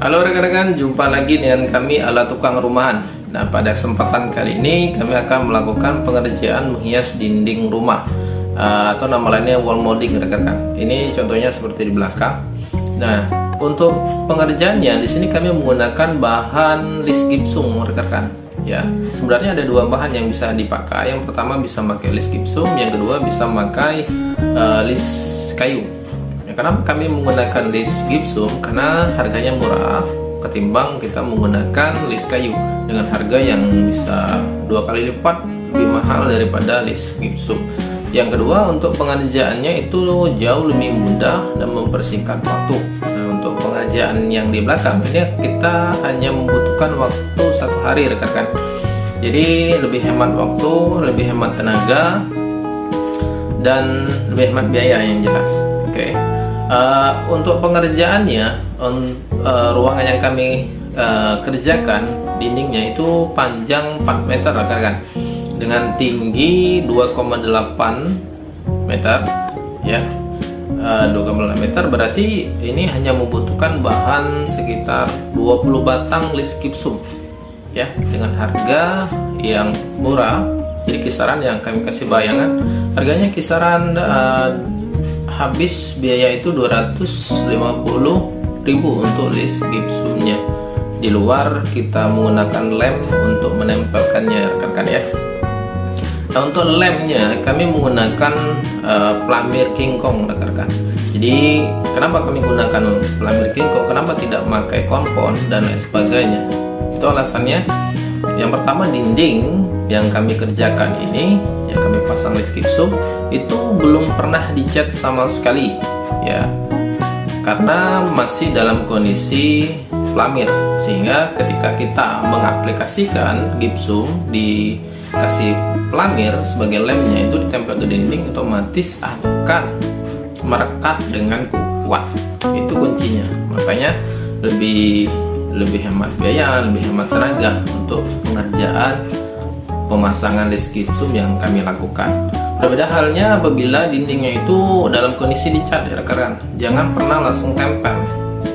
Halo rekan-rekan, jumpa lagi dengan kami ala tukang rumahan. Nah, pada kesempatan kali ini kami akan melakukan pengerjaan menghias dinding rumah atau nama lainnya wall molding rekan-rekan. Ini contohnya seperti di belakang. Nah, untuk pengerjaannya di sini kami menggunakan bahan list gypsum rekan-rekan. Ya, sebenarnya ada dua bahan yang bisa dipakai. Yang pertama bisa pakai list gypsum, yang kedua bisa pakai list kayu. Kenapa kami menggunakan list gypsum? Karena harganya murah ketimbang kita menggunakan list kayu dengan harga yang bisa 2 kali lipat lebih mahal daripada list gypsum. Yang kedua, untuk pengerjaannya itu jauh lebih mudah dan mempersingkat waktu. Nah, untuk pengerjaan yang di belakang ini kita hanya membutuhkan waktu 1 hari rekan-rekan. Jadi lebih hemat waktu, lebih hemat tenaga, dan lebih hemat biaya yang jelas. Oke. Untuk pengerjaannya, ruangan yang kami kerjakan dindingnya itu panjang 4 meter rekan-rekan, dengan tinggi 2,8 meter ya. 2,8 meter berarti ini hanya membutuhkan bahan sekitar 20 batang list gypsum ya, dengan harga yang murah. Jadi kisaran yang kami kasih bayangan, harganya kisaran habis biaya itu 250.000 untuk list gypsumnya. Di luar kita menggunakan lem untuk menempelkannya rekan-rekan ya. Nah, untuk lemnya kami menggunakan pelamir King Kong rekan-rekan. Jadi kenapa kami menggunakan pelamir King Kong? Kenapa tidak memakai kompon dan lain sebagainya? Itu alasannya. Yang pertama, dinding yang kami kerjakan ini, yang kami pasang list gypsum itu belum pernah dicat sama sekali ya, karena masih dalam kondisi pelamir, sehingga ketika kita mengaplikasikan gypsum dikasih pelamir sebagai lemnya, itu ditempel ke dinding, otomatis akan merekat dengan kuat. Itu kuncinya. Makanya lebih hemat biaya, lebih hemat tenaga untuk pengerjaan pemasangan list gypsum yang kami lakukan. Berbeda halnya apabila dindingnya itu dalam kondisi dicat ya rekan-rekan. Jangan pernah langsung tempel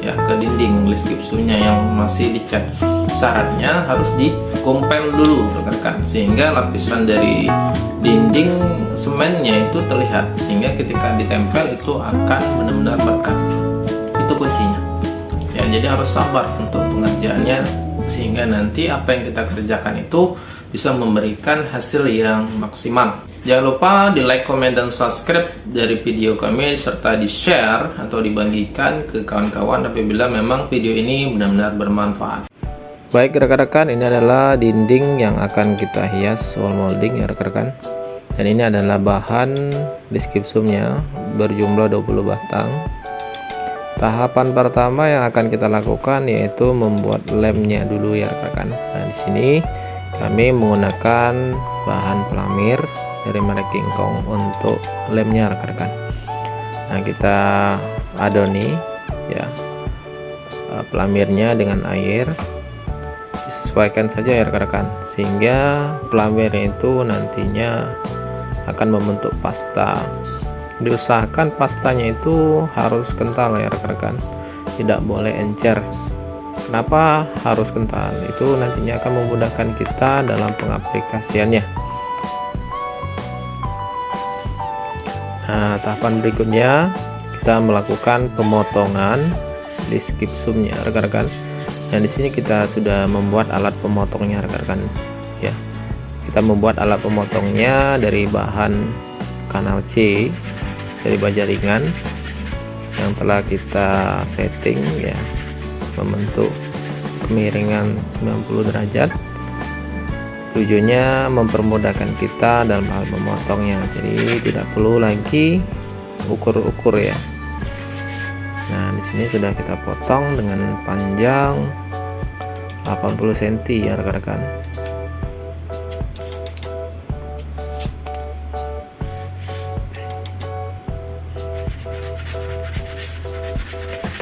ya ke dinding list gypsumnya yang masih dicat. Syaratnya harus dikompel dulu rekan-rekan, sehingga lapisan dari dinding semennya itu terlihat, sehingga ketika ditempel itu akan benar-benar berkat. Itu kuncinya ya. Jadi harus sabar untuk pengerjaannya, sehingga nanti apa yang kita kerjakan itu bisa memberikan hasil yang maksimal. Jangan lupa di like, comment, dan subscribe dari video kami, serta di share atau dibagikan ke kawan-kawan apabila memang video ini benar-benar bermanfaat. Baik rekan-rekan, ini adalah dinding yang akan kita hias wall molding ya rekan-rekan. Dan ini adalah bahan list gypsumnya berjumlah 20 batang. Tahapan pertama yang akan kita lakukan yaitu membuat lemnya dulu ya rekan-rekan. Nah, di sini kami menggunakan bahan pelamir dari merek King Kong untuk lemnya rekan-rekan. Nah, kita adoni ya pelamirnya dengan air, disesuaikan saja ya rekan-rekan, sehingga pelamirnya itu nantinya akan membentuk pasta. Diusahakan pastanya itu harus kental ya rekan-rekan, tidak boleh encer. Kenapa harus kental? Itu nantinya akan memudahkan kita dalam pengaplikasiannya. Nah, tahapan berikutnya kita melakukan pemotongan list gypsumnya rekan-rekan. Dan di sini kita sudah membuat alat pemotongnya rekan-rekan ya. Kita membuat alat pemotongnya dari bahan kanal C dari baja ringan yang telah kita setting ya, membentuk kemiringan 90 derajat. Tujuannya mempermudahkan kita dalam hal memotongnya, jadi tidak perlu lagi ukur-ukur ya. Nah, di sini sudah kita potong dengan panjang 80 cm ya rekan-rekan.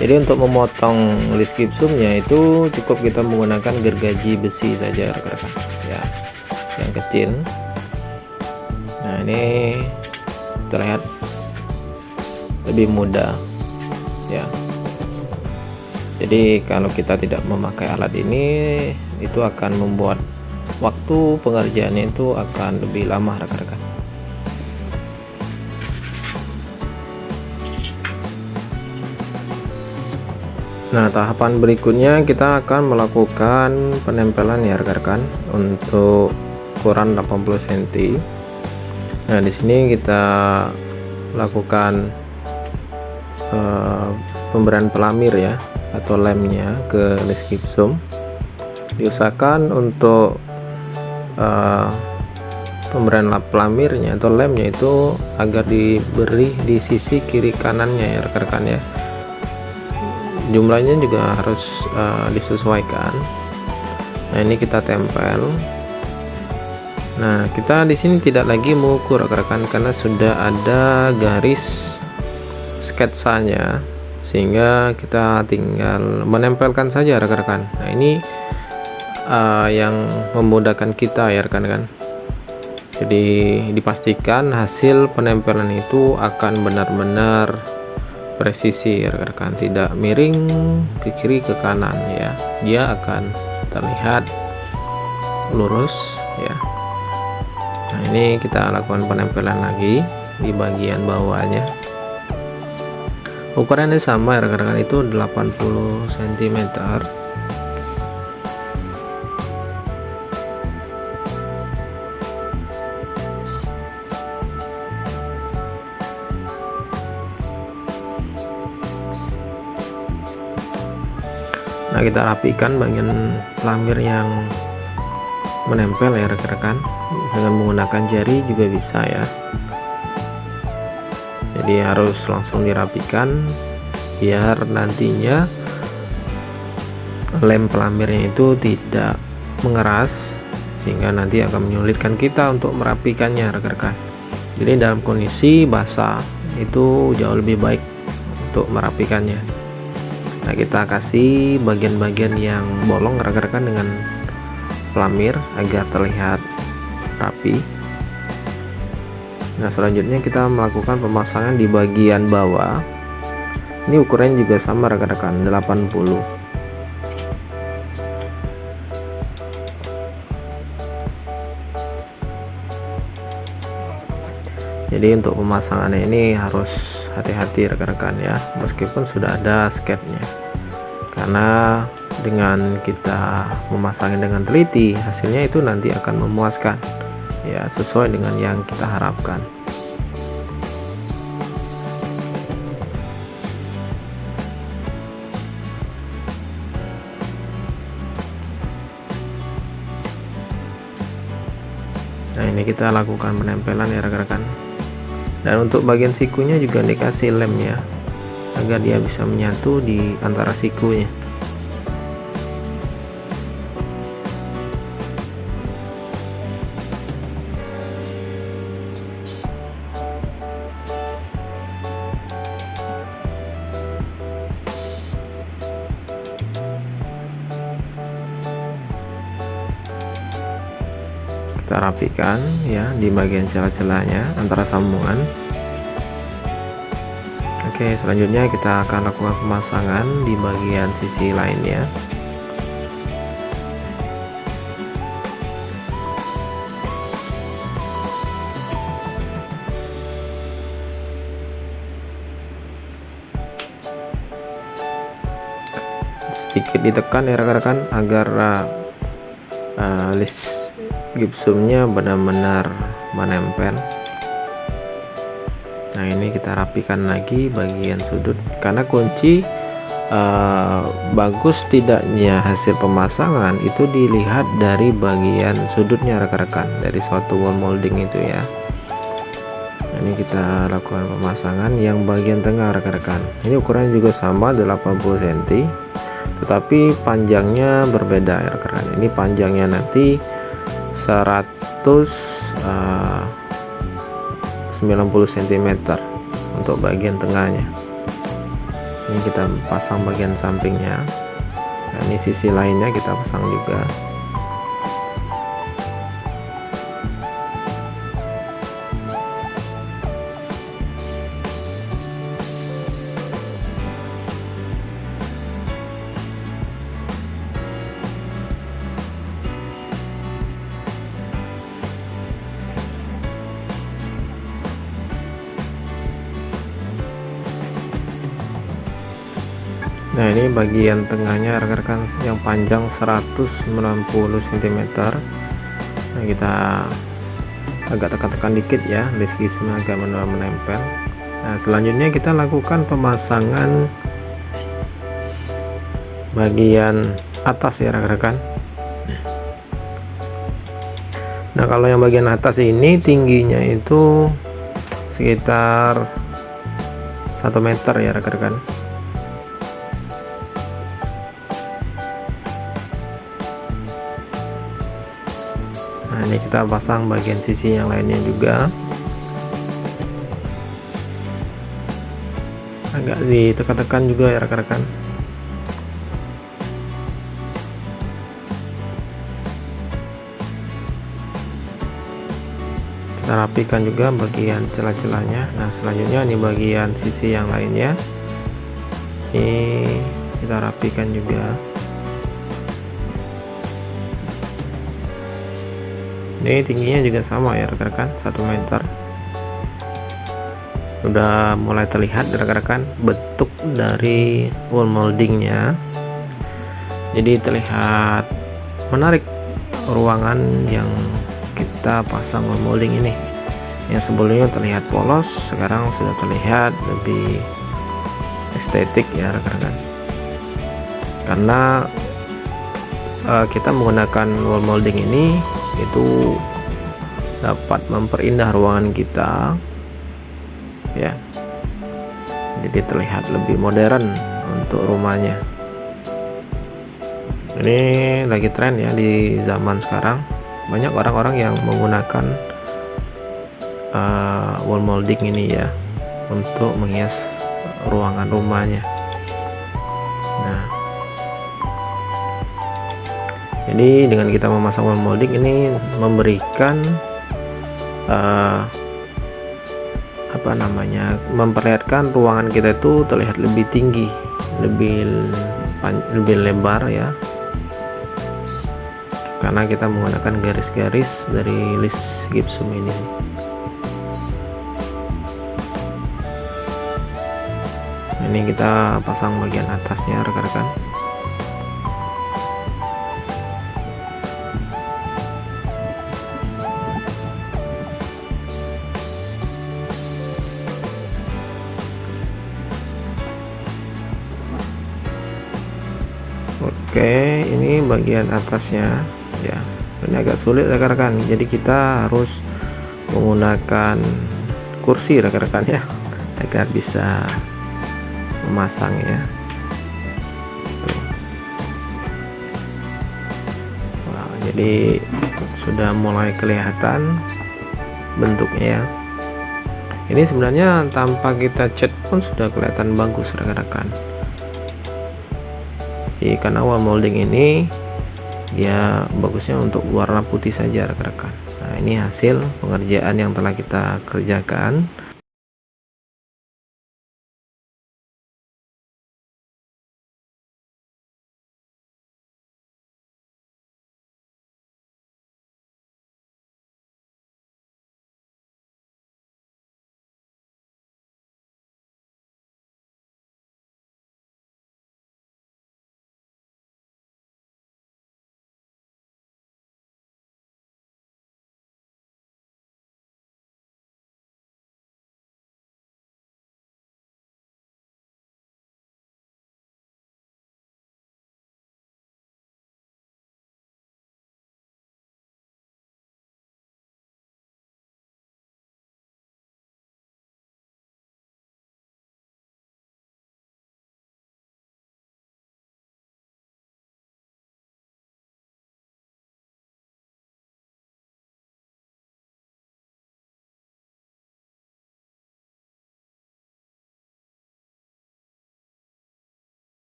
Jadi untuk memotong list gypsumnya itu cukup kita menggunakan gergaji besi saja rekan-rekan ya, yang kecil. Nah, ini terlihat lebih mudah ya. Jadi kalau kita tidak memakai alat ini, itu akan membuat waktu pengerjaannya itu akan lebih lama rekan-rekan. Nah, tahapan berikutnya kita akan melakukan penempelan ya rekan-rekan untuk ukuran 80 cm. Nah, di sini kita lakukan pemberian pelamir ya, atau lemnya ke list gipsum. Diusahakan untuk pemberian pelamirnya atau lemnya itu agar diberi di sisi kiri kanannya ya rekan-rekan ya. Jumlahnya juga harus disesuaikan. Nah, ini kita tempel. Nah, kita di sini tidak lagi mengukur rekan-rekan karena sudah ada garis sketsanya, sehingga kita tinggal menempelkan saja rekan-rekan. Nah, ini yang memudahkan kita ya rekan-rekan. Jadi dipastikan hasil penempelan itu akan benar-benar presisi ya rekan-rekan, tidak miring ke kiri ke kanan ya, dia akan terlihat lurus ya. Nah, ini kita lakukan penempelan lagi di bagian bawahnya. Ukurannya sama ya rekan-rekan, itu 80 cm. Nah, kita rapikan bagian pelamir yang menempel ya rekan-rekan, dengan menggunakan jari juga bisa ya. Jadi harus langsung dirapikan biar nantinya lem pelamirnya itu tidak mengeras, sehingga nanti akan menyulitkan kita untuk merapikannya rekan-rekan. Jadi dalam kondisi basah itu jauh lebih baik untuk merapikannya. Nah, kita kasih bagian-bagian yang bolong rekan-rekan dengan pelamir agar terlihat rapi. Nah, selanjutnya kita melakukan pemasangan di bagian bawah. Ini ukurannya juga sama rekan-rekan, 80. Jadi untuk pemasangannya ini harus hati-hati rekan-rekan ya, meskipun sudah ada sketnya. Karena dengan kita memasangnya dengan teliti, hasilnya itu nanti akan memuaskan ya, sesuai dengan yang kita harapkan. Nah, ini kita lakukan penempelan ya rekan-rekan. Dan untuk bagian sikunya juga dikasih lemnya agar dia bisa menyatu di antara sikunya. Kita rapikan ya di bagian celah-celahnya antara sambungan. Oke, selanjutnya kita akan lakukan pemasangan di bagian sisi lainnya. Sedikit ditekan ya rekan-rekan agar list gipsumnya benar-benar menempel. Nah, ini kita rapikan lagi bagian sudut, karena kunci bagus tidaknya hasil pemasangan itu dilihat dari bagian sudutnya rekan-rekan, dari suatu wall molding itu ya. Nah, ini kita lakukan pemasangan yang bagian tengah rekan-rekan. Ini ukurannya juga sama 80 cm, tetapi panjangnya berbeda ya rekan-rekan. Ini panjangnya nanti 190 cm untuk bagian tengahnya. Ini kita pasang bagian sampingnya. Nah, ini sisi lainnya kita pasang juga. Nah, ini bagian tengahnya rekan-rekan yang panjang 190 cm. Nah, kita agak tekan-tekan dikit ya, list gisnya agak menempel. Nah, selanjutnya kita lakukan pemasangan bagian atas ya rekan-rekan. Nah, kalau yang bagian atas ini tingginya itu sekitar 1 meter ya rekan-rekan. Nah, ini kita pasang bagian sisi yang lainnya juga. Agak ditekan-tekan juga ya rekan-rekan. Kita rapikan juga bagian celah-celahnya. Nah, selanjutnya ini bagian sisi yang lainnya. Ini kita rapikan juga. Ini tingginya juga sama ya rekan-rekan, 1 meter. Sudah mulai terlihat rekan-rekan bentuk dari wall moldingnya, jadi terlihat menarik ruangan yang kita pasang wall molding ini. Yang sebelumnya terlihat polos, sekarang sudah terlihat lebih estetik ya rekan-rekan, karena kita menggunakan wall molding ini itu dapat memperindah ruangan kita ya, jadi terlihat lebih modern untuk rumahnya. Ini lagi tren ya di zaman sekarang, banyak orang-orang yang menggunakan wall molding ini ya untuk menghias ruangan rumahnya. Nah, jadi dengan kita memasang wall molding ini memberikan memperlihatkan ruangan kita itu terlihat lebih tinggi, lebih lebar ya, karena kita menggunakan garis-garis dari list gypsum ini. Ini kita pasang bagian atasnya rekan-rekan. Oke, ini bagian atasnya ya. Ini agak sulit rekan-rekan, jadi kita harus menggunakan kursi rekan-rekan ya, agar bisa memasang ya. Tuh. Wow, jadi sudah mulai kelihatan bentuknya ya. Ini sebenarnya tanpa kita cat pun sudah kelihatan bagus rekan-rekan. Jadi karena wall molding ini dia bagusnya untuk warna putih saja rekan-rekan. Nah, ini hasil pengerjaan yang telah kita kerjakan.